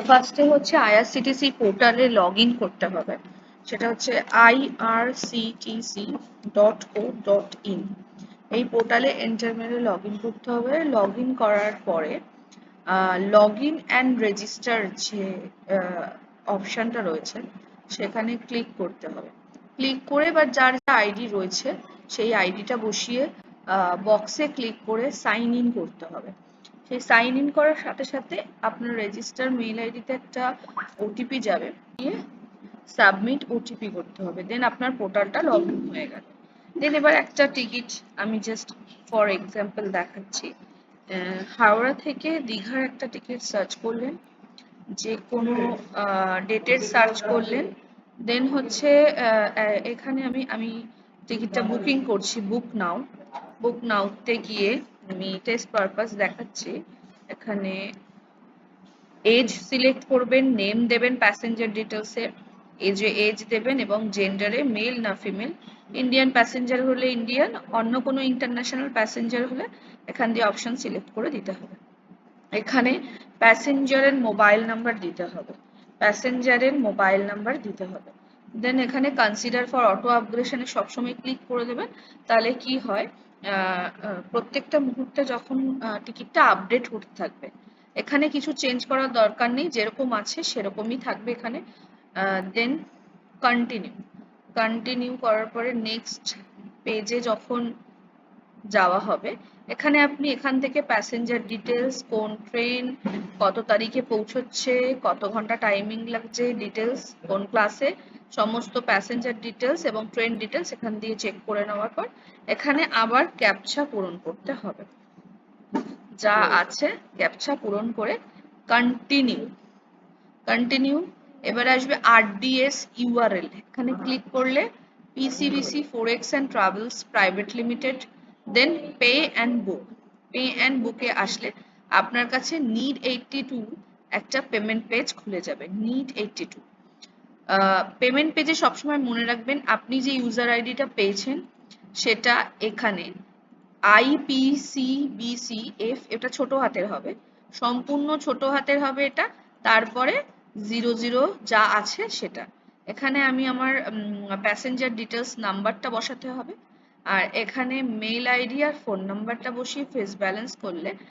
ফার্স্টে হচ্ছে আইআরসিটিসি পোর্টালে লগ ইন করতে হবে। সেটা হচ্ছে irctc.co.in। এই পোর্টালে এন্টার মেরে লগ ইন করতে হবে। লগ ইন করার পরে লগ ইন অ্যান্ড রেজিস্টার যে অপশানটা রয়েছে সেখানে ক্লিক করতে হবে। ক্লিক করে এবার যার যা আইডি রয়েছে সেই আইডিটা বসিয়ে বক্সে ক্লিক করে সাইন ইন করতে হবে। সেই সাইন ইন করার সাথে সাথে আপনার রেজিস্টার মেইল আইডিতে একটা ওটিপি যাবে, দিয়ে সাবমিট ওটিপি করতে হবে। দেন আপনার পোর্টালটা লগ ইন হয়ে গেল। দেন এবার একটা টিকিট আমি জাস্ট ফর এক্সাম্পল দেখাচ্ছি। হাওড়া থেকে দীঘার একটা টিকিট সার্চ করলেন, যে কোনো ডেটের সার্চ করলেন। দেন হচ্ছে এখানে আমি টিকিটটা বুকিং করছি, বুক নাওতে গিয়ে আমি টেস্ট পারপাস দেখাচ্ছি। এখানে এজ সিলেক্ট করবেন, নেম দেবেন প্যাসেঞ্জার ডিটেলসে, এজ দেবেন এবং জেন্ডারে মেল না ফিমেল। ইন্ডিয়ান প্যাসেঞ্জার হলে ইন্ডিয়ান, অন্য কোনো ইন্টারন্যাশনাল প্যাসেঞ্জার হলে এখান দিয়ে অপশন সিলেক্ট করে দিতে হবে। এখানে প্যাসেঞ্জারের মোবাইল নাম্বার দিতে হবে, দেন এখানে কনসিডার ফর অটো আপগ্রেশনে সবসময় ক্লিক করে দেবেন। তাহলে কি হয়, প্রত্যেকটা মুহূর্তে যখন টিকিটটা আপডেট হতে থাকবে। এখানে কিছু চেঞ্জ করার দরকার নেই, যেরকম আছে সেরকমই থাকবে এখানে। দেন কন্টিনিউ করার পরে নেক্সট পেজে যখন যাওয়া হবে, এখানে আপনি এখান থেকে প্যাসেঞ্জার ডিটেলস, কোন ট্রেন, কত তারিখে পৌঁছচ্ছে, কত ঘন্টা টাইমিং লাগছে, ডিটেলস কোন ক্লাসে, সমস্ত প্যাসেঞ্জার ডিটেলস এবং ট্রেন ডিটেলস এখান দিয়ে চেক করে নেওয়ার পর এখানে আবার ক্যাপচা পূরণ করতে হবে। যা আছে ক্যাপচা পূরণ করে কন্টিনিউ। এবার আসবে আরডিএস ইউআরএল, এখানে ক্লিক করলে PCBC forex and travels private limited. Then pay and বুকে আসলে আপনার কাছে নিড 82 একটা পেমেন্ট পেজ খুলে যাবে। নিড 82 পেমেন্ট পেজে সবসময় মনে রাখবেন আপনি যে ইউজার আইডিটা পেয়েছেন সেটা এখানে IPCBCF, এটা ছোট হাতের হবে, সম্পূর্ণ ছোট হাতের হবে এটা, তারপরে 00 যা আছে সেটা। এখানে আমি আমার প্যাসেঞ্জার ডিটেলস নাম্বারটা বসাতে হবে, আর এখানে মেইল আইডি আর ফোন নাম্বারটা বসিয়ে ফেস ব্যালেন্স করলে